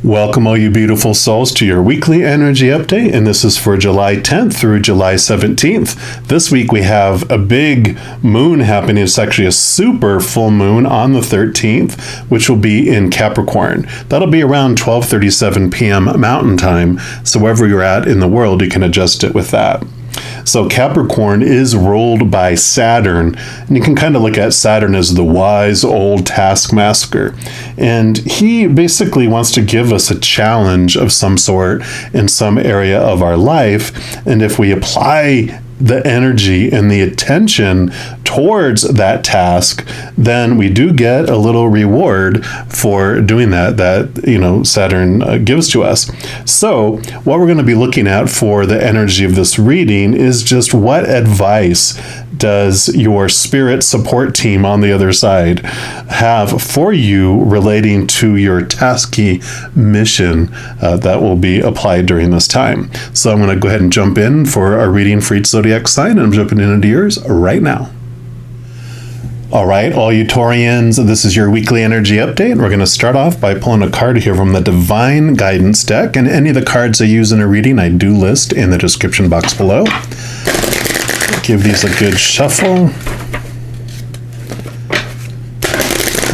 Welcome, all you beautiful souls, to your weekly energy update, and this is for July 10th through July 17th. This week we have a big moon happening. It's actually a super full moon on the 13th, which will be in Capricorn. That'll be around 12:37 p.m. Mountain Time, so wherever you're at in the world, you can adjust it with that. So Capricorn is ruled by Saturn, and you can kind of look at Saturn as the wise old taskmaster. And he basically wants to give us a challenge of some sort in some area of our life. And if we apply the energy and the attention towards that task, then we do get a little reward for doing that Saturn gives to us. So what we're going to be looking at for the energy of this reading is just what advice does your spirit support team on the other side have for you relating to your tasky mission that will be applied during this time. So I'm going to go ahead and jump in for our reading for each zodiac sign, and I'm jumping into yours right now. All right, all you Taurians, this is your weekly energy update. We're going to start off by pulling a card here from the Divine Guidance deck, and any of the cards I use in a reading I do list in the description box below. Give these a good shuffle.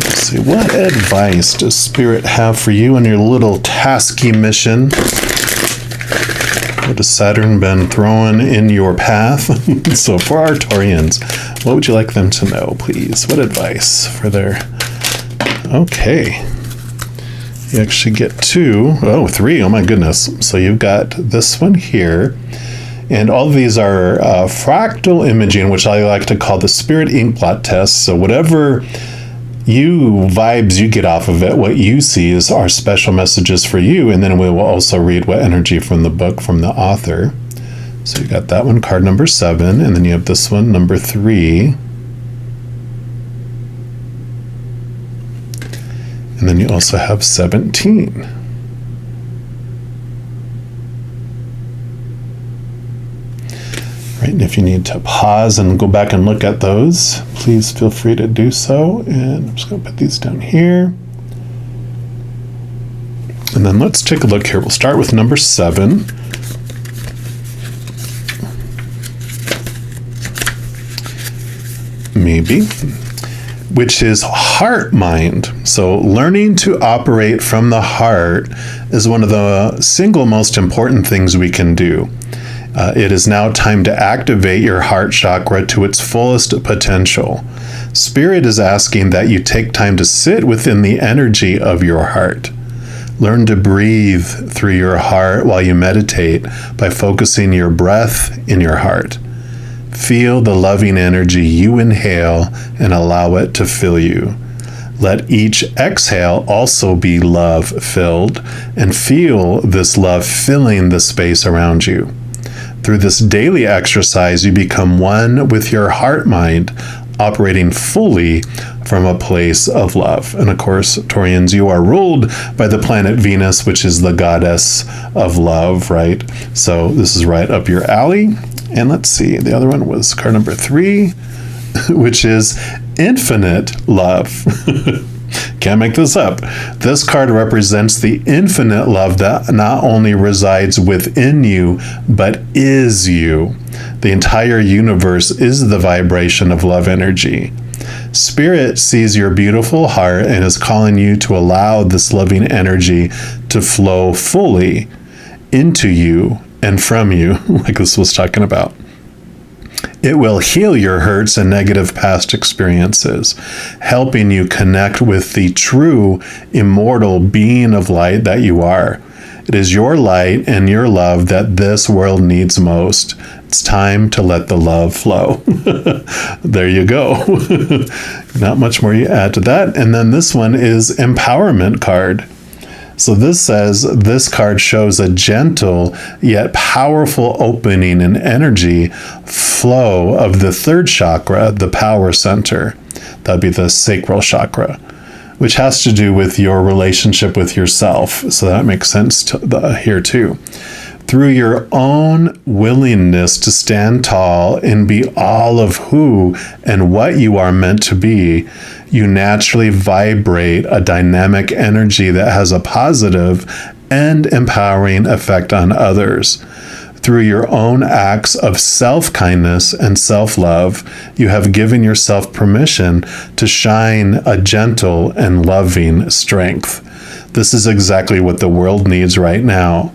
Let's see, what advice does Spirit have for you on your little tasky mission? What has Saturn been throwing in your path? So for our Taurians, what would you like them to know, please? What advice for their... Okay. You actually get three. Oh my goodness. So you've got this one here. And all of these are fractal imaging, which I like to call the Spirit Inkblot test. So whatever vibes you get off of it, what you see is our special messages for you. And then we will also read what energy from the book from the author. So you got that one, card number 7. And then you have this one, number 3. And then you also have 17. Right, and if you need to pause and go back and look at those, please feel free to do so. And I'm just going to put these down here. And then let's take a look here. We'll start with number 7. Maybe. Which is heart mind. So learning to operate from the heart is one of the single most important things we can do. It is now time to activate your heart chakra to its fullest potential. Spirit is asking that you take time to sit within the energy of your heart. Learn to breathe through your heart while you meditate by focusing your breath in your heart. Feel the loving energy you inhale and allow it to fill you. Let each exhale also be love-filled, and feel this love filling the space around you. Through this daily exercise, you become one with your heart mind, operating fully from a place of love. And of course, Taurians, you are ruled by the planet Venus, which is the goddess of love, right? So this is right up your alley. And let's see, the other one was card number 3, which is infinite love. Can't make this up. This card represents the infinite love that not only resides within you, but is you. The entire universe is the vibration of love energy. Spirit sees your beautiful heart and is calling you to allow this loving energy to flow fully into you and from you, like this was talking about. It will heal your hurts and negative past experiences, helping you connect with the true, immortal being of light that you are. It is your light and your love that this world needs most. It's time to let the love flow. There you go. Not much more you add to that. And then this one is Empowerment card. So this says, this card shows a gentle yet powerful opening and energy flow of the third chakra, the power center. That'd be the sacral chakra, which has to do with your relationship with yourself. So that makes sense here too. Through your own willingness to stand tall and be all of who and what you are meant to be, you naturally vibrate a dynamic energy that has a positive and empowering effect on others. Through your own acts of self-kindness and self-love, you have given yourself permission to shine a gentle and loving strength. This is exactly what the world needs right now.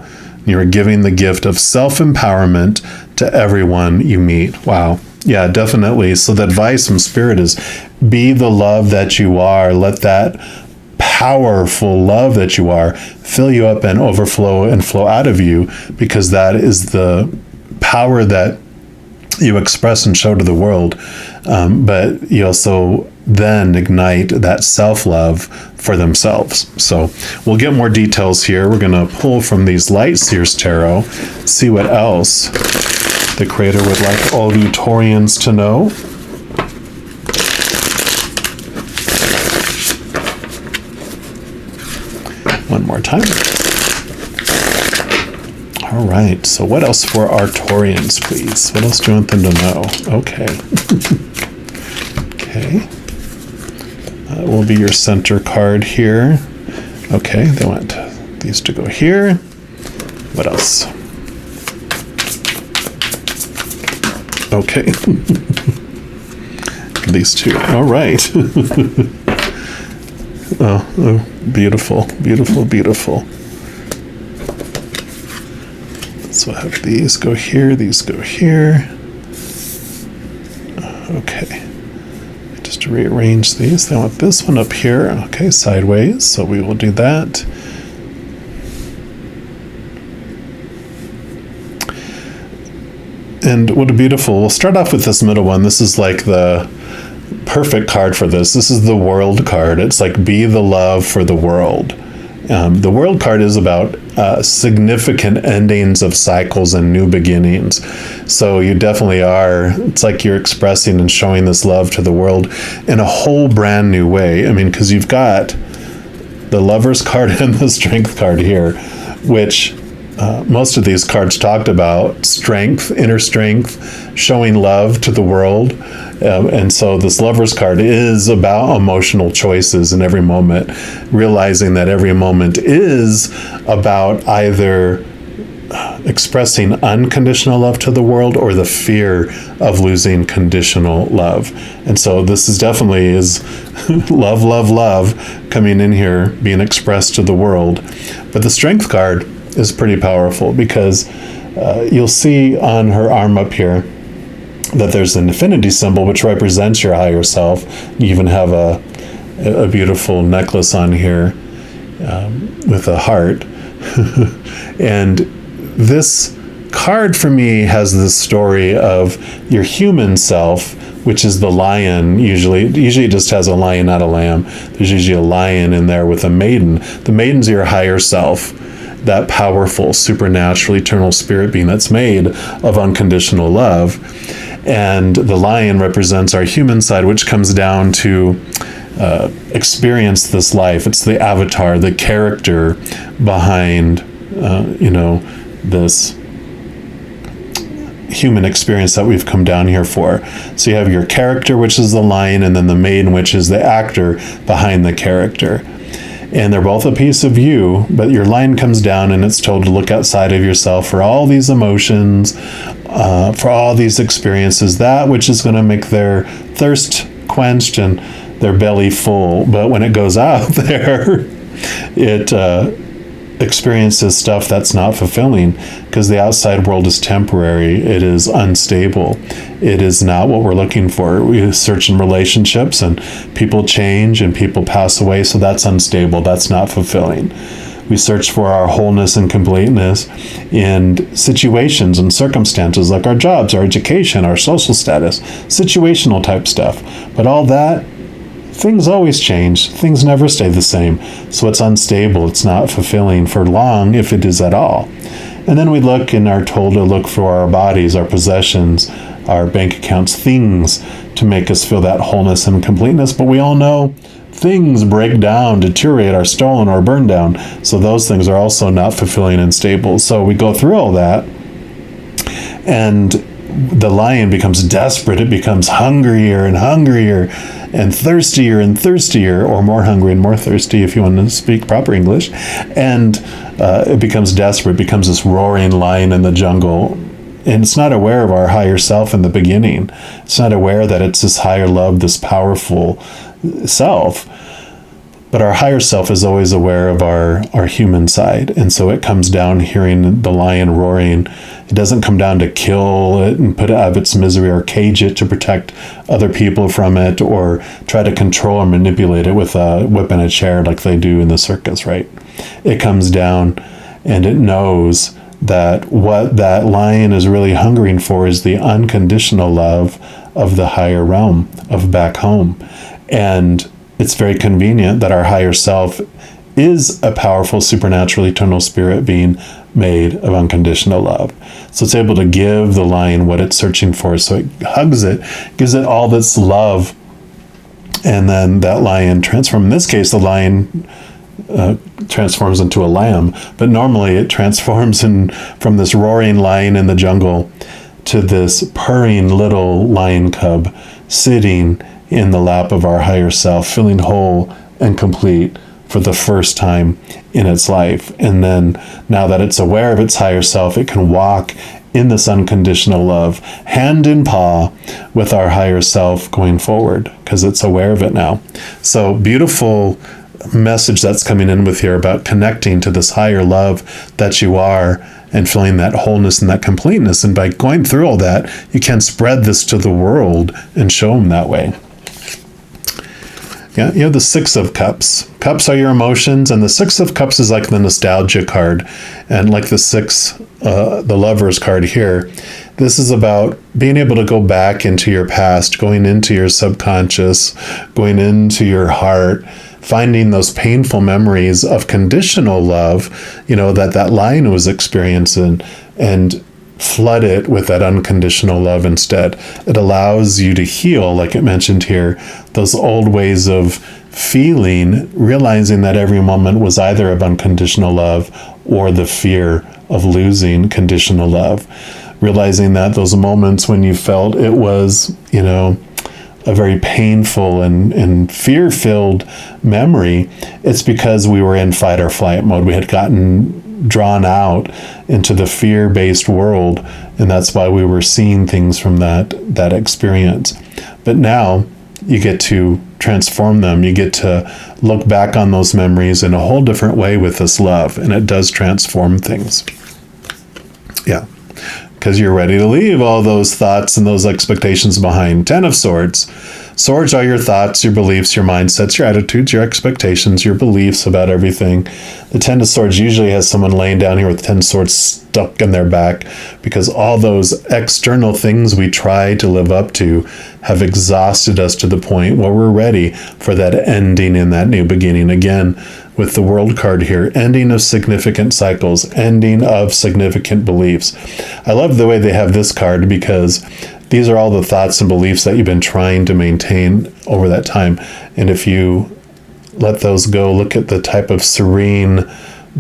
You are giving the gift of self-empowerment to everyone you meet. Wow. Yeah, definitely. So the advice from Spirit is be the love that you are. Let that powerful love that you are fill you up and overflow and flow out of you, because that is the power that you express and show to the world. But you also then ignite that self-love for themselves. So we'll get more details here. We're going to pull from these Light Seers Tarot, see what else the Creator would like all you Taurians to know. One more time. All right, so what else for our Taurians, please? What else do you want them to know? Okay. Okay. That will be your center card here. Okay, they want these to go here. What else? Okay. These two. All right. Oh, beautiful, beautiful, beautiful. So I have these go here, these go here. Okay. Just rearrange these. I want this one up here. Okay, sideways. So we will do that. And what a beautiful. We'll start off with this middle one. This is like the perfect card for this. This is the World card. It's like be the love for the world. The World card is about significant endings of cycles and new beginnings. So you definitely are, it's like you're expressing and showing this love to the world in a whole brand new way. I mean, because you've got the Lover's card and the Strength card here, which most of these cards talked about strength, inner strength, showing love to the world. And so this Lover's card is about emotional choices in every moment, realizing that every moment is about either expressing unconditional love to the world or the fear of losing conditional love. And so this is definitely is love, love, love coming in here, being expressed to the world. But the Strength card is pretty powerful because you'll see on her arm up here that there's an infinity symbol which represents your higher self. You even have a beautiful necklace on here with a heart. And this card for me has this story of your human self, which is the lion. Usually it just has a lion, not a lamb. There's usually a lion in there with a maiden. The maiden's your higher self, that powerful, supernatural, eternal spirit being that's made of unconditional love. And the lion represents our human side, which comes down to experience this life. It's the avatar, the character behind, this human experience that we've come down here for. So you have your character, which is the lion, and then the maiden, which is the actor behind the character. And they're both a piece of you, but your lion comes down and it's told to look outside of yourself for all these emotions, for all these experiences, that which is going to make their thirst quenched and their belly full. But when it goes out there, it experiences stuff that's not fulfilling, because the outside world is temporary. It is unstable. It is not what we're looking for. We search in relationships and people change and people pass away. So that's unstable. That's not fulfilling. We search for our wholeness and completeness in situations and circumstances like our jobs, our education, our social status, situational type stuff. But all that, things always change. Things never stay the same. So it's unstable. It's not fulfilling for long, if it is at all. And then we look and are told to look for our bodies, our possessions, our bank accounts, things to make us feel that wholeness and completeness. But we all know things break down, deteriorate, are stolen, or burned down. So those things are also not fulfilling and stable. So we go through all that, and the lion becomes desperate. It becomes hungrier and hungrier and thirstier, or more hungry and more thirsty if you want to speak proper English. And it becomes desperate, becomes this roaring lion in the jungle. And it's not aware of our higher self in the beginning. It's not aware that it's this higher love, this powerful self. But our higher self is always aware of our human side. And so it comes down hearing the lion roaring. It doesn't come down to kill it and put it out of its misery, or cage it to protect other people from it, or try to control or manipulate it with a whip and a chair like they do in the circus, right? It comes down and it knows that what that lion is really hungering for is the unconditional love of the higher realm, of back home. And it's very convenient that our higher self is a powerful, supernatural, eternal spirit being made of unconditional love. So it's able to give the lion what it's searching for. So it hugs it, gives it all this love, and then that lion transforms. In this case, the lion transforms into a lamb, but normally it transforms from this roaring lion in the jungle to this purring little lion cub sitting in the lap of our higher self, feeling whole and complete for the first time in its life. And then now that it's aware of its higher self, it can walk in this unconditional love, hand in paw with our higher self going forward, because it's aware of it now. So beautiful message that's coming in with here about connecting to this higher love that you are and feeling that wholeness and that completeness. And by going through all that, you can spread this to the world and show them that way. Yeah, you have the Six of Cups. Cups are your emotions, and the Six of Cups is like the nostalgia card. And like the Lover's card here, this is about being able to go back into your past, going into your subconscious, going into your heart, finding those painful memories of conditional love, that lion was experiencing, and flood it with that unconditional love instead. It allows you to heal, like it mentioned here, those old ways of feeling, realizing that every moment was either of unconditional love or the fear of losing conditional love. Realizing that those moments when you felt it was, a very painful and fear-filled memory, it's because we were in fight or flight mode. We had gotten drawn out into the fear-based world, and that's why we were seeing things from that experience. But now you get to transform them. You get to look back on those memories in a whole different way with this love, and it does transform things. Yeah, because you're ready to leave all those thoughts and those expectations behind. 10 of Swords. Swords are your thoughts, your beliefs, your mindsets, your attitudes, your expectations, your beliefs about everything. The 10 of Swords usually has someone laying down here with 10 swords stuck in their back, because all those external things we try to live up to have exhausted us to the point where we're ready for that ending in that new beginning. Again, with the World card here, ending of significant cycles, ending of significant beliefs. I love the way they have this card, because these are all the thoughts and beliefs that you've been trying to maintain over that time. And if you let those go, look at the type of serene,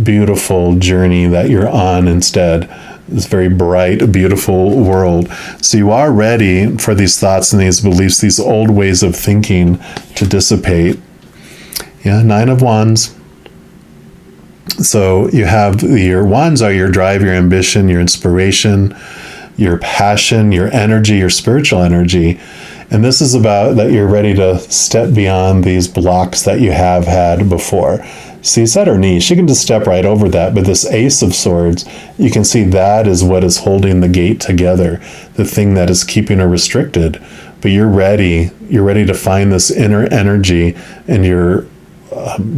beautiful journey that you're on instead. This very bright, beautiful world. So you are ready for these thoughts and these beliefs, these old ways of thinking to dissipate. Yeah, 9 of Wands. So you have your wands are your drive, your ambition, your inspiration, your passion, your energy, your spiritual energy. And this is about that you're ready to step beyond these blocks that you have had before. See, set her niche. You can just step right over that. But this Ace of Swords, you can see that is what is holding the gate together, the thing that is keeping her restricted. But you're ready. You're ready to find this inner energy, and you're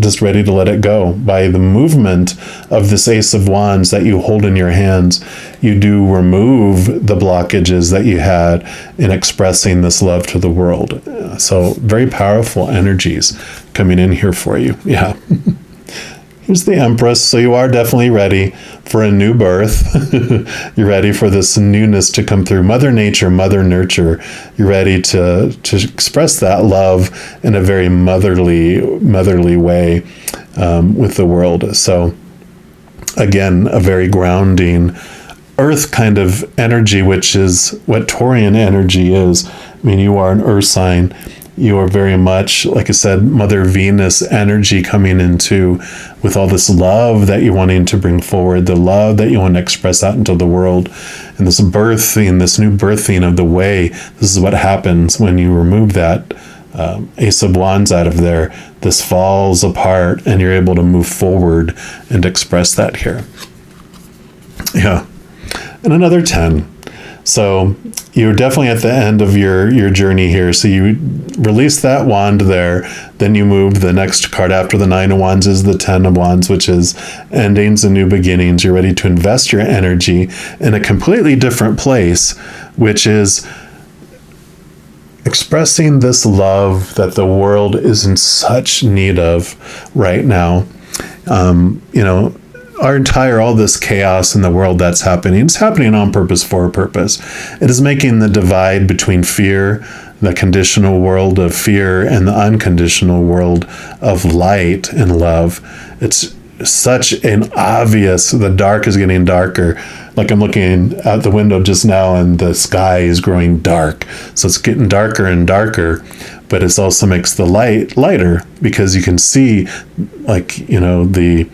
just ready to let it go. By the movement of this Ace of Wands that you hold in your hands, you do remove the blockages that you had in expressing this love to the world. So very powerful energies coming in here for you. Yeah. Here's the Empress. So you are definitely ready for a new birth. You're ready for this newness to come through. Mother Nature, Mother Nurture. You're ready to express that love in a very motherly way with the world. So again, a very grounding earth kind of energy, which is what Taurian energy is. I mean, you are an earth sign. You are very much, like I said, Mother Venus energy coming into with all this love that you're wanting to bring forward, the love that you want to express out into the world. And this birthing, this new birthing of the way, this is what happens when you remove that Ace of Wands out of there. This falls apart and you're able to move forward and express that here. Yeah. And another 10. So you're definitely at the end of your journey here. So you release that wand there, then you move the next card after the 9 of Wands is the 10 of Wands, which is endings and new beginnings. You're ready to invest your energy in a completely different place, which is expressing this love that the world is in such need of right now. All this chaos in the world that's happening, it's happening on purpose for a purpose. It is making the divide between fear, the conditional world of fear, and the unconditional world of light and love. It's such an obvious, the dark is getting darker. Like I'm looking out the window just now and the sky is growing dark. So it's getting darker and darker, but it also makes the light lighter because you can see the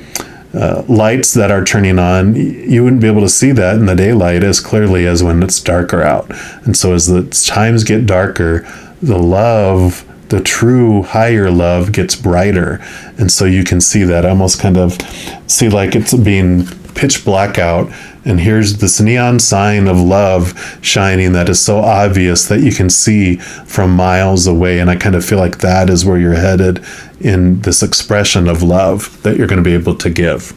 lights that are turning on. You wouldn't be able to see that in the daylight as clearly as when it's darker out. And so as the times get darker, the love, the true higher love gets brighter. And so you can see that, almost kind of see like it's being pitch black out. And here's this neon sign of love shining that is so obvious that you can see from miles away. And I kind of feel like that is where you're headed in this expression of love that you're going to be able to give.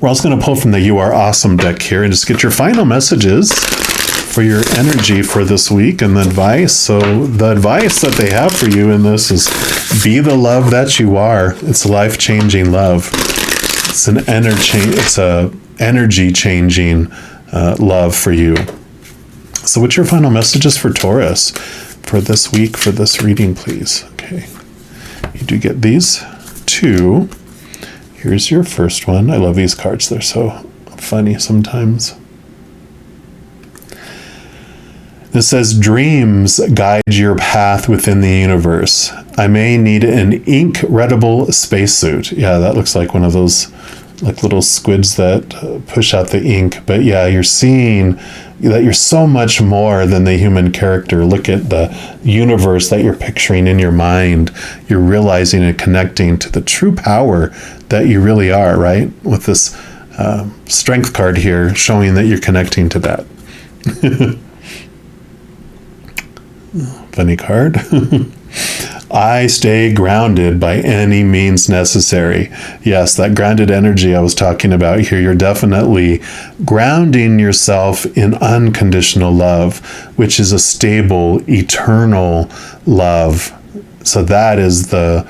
We're also going to pull from the You Are Awesome deck here and just get your final messages for your energy for this week and the advice. So the advice that they have for you in this is be the love that you are. It's life-changing love. It's an energy changing love for you. So what's your final messages for Taurus for this week, for this reading, please? Okay. You do get these 2. Here's your first one. I love these cards. They're so funny sometimes. This says, dreams guide your path within the universe. I may need an ink-readable spacesuit. Yeah, that looks like one of those like little squids that push out the ink. But yeah, you're seeing that you're so much more than the human character. Look at the universe that you're picturing in your mind. You're realizing and connecting to the true power that you really are, right? With this strength card here showing that you're connecting to that. Funny card. I stay grounded by any means necessary. Yes, that grounded energy I was talking about here, you're definitely grounding yourself in unconditional love, which is a stable, eternal love. So that is the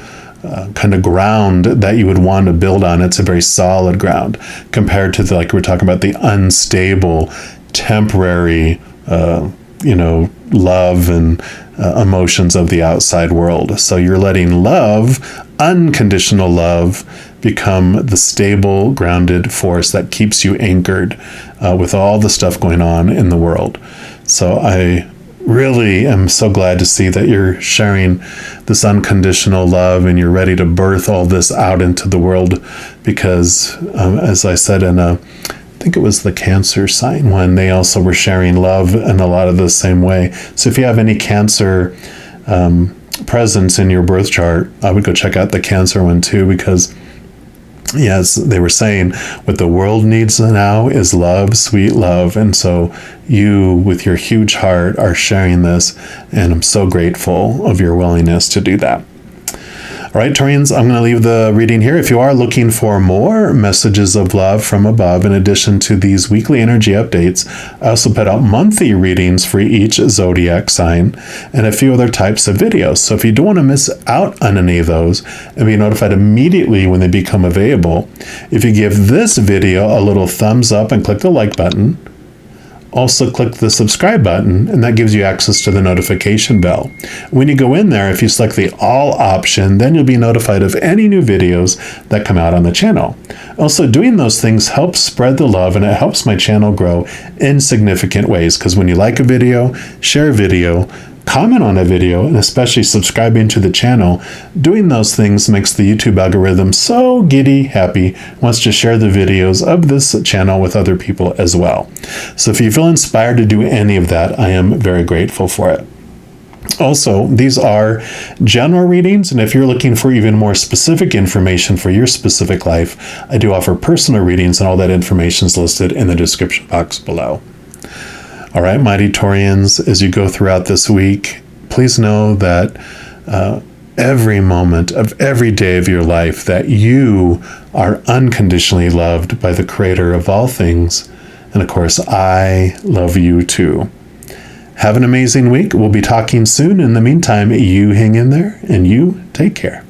kind of ground that you would want to build on. It's a very solid ground compared to like we're talking about the unstable, temporary, love and emotions of the outside world. So you're letting love, unconditional love, become the stable, grounded force that keeps you anchored with all the stuff going on in the world. So I really am so glad to see that you're sharing this unconditional love and you're ready to birth all this out into the world because, as I said I think it was the Cancer sign one, they also were sharing love in a lot of the same way. So if you have any Cancer presence in your birth chart, I would go check out the Cancer one too, because yes, they were saying what the world needs now is love, sweet love. And so you, with your huge heart, are sharing this, and I'm so grateful of your willingness to do that. All right, Taurians, I'm going to leave the reading here. If you are looking for more messages of love from above, in addition to these weekly energy updates, I also put out monthly readings for each zodiac sign and a few other types of videos. So if you don't want to miss out on any of those and be notified immediately when they become available, if you give this video a little thumbs up and click the like button, also click the subscribe button, and that gives you access to the notification bell. When you go in there, if you select the all option, then you'll be notified of any new videos that come out on the channel. Also, doing those things helps spread the love, and it helps my channel grow in significant ways, because when you like a video, share a video, comment on a video, and especially subscribing to the channel, doing those things makes the YouTube algorithm so giddy happy, wants to share the videos of this channel with other people as well. So if you feel inspired to do any of that, I am very grateful for it. Also, these are general readings, and if you're looking for even more specific information for your specific life, I do offer personal readings, and all that information is listed in the description box below. All right, mighty Taurians, as you go throughout this week, please know that every moment of every day of your life that you are unconditionally loved by the Creator of all things. And of course, I love you too. Have an amazing week. We'll be talking soon. In the meantime, you hang in there and you take care.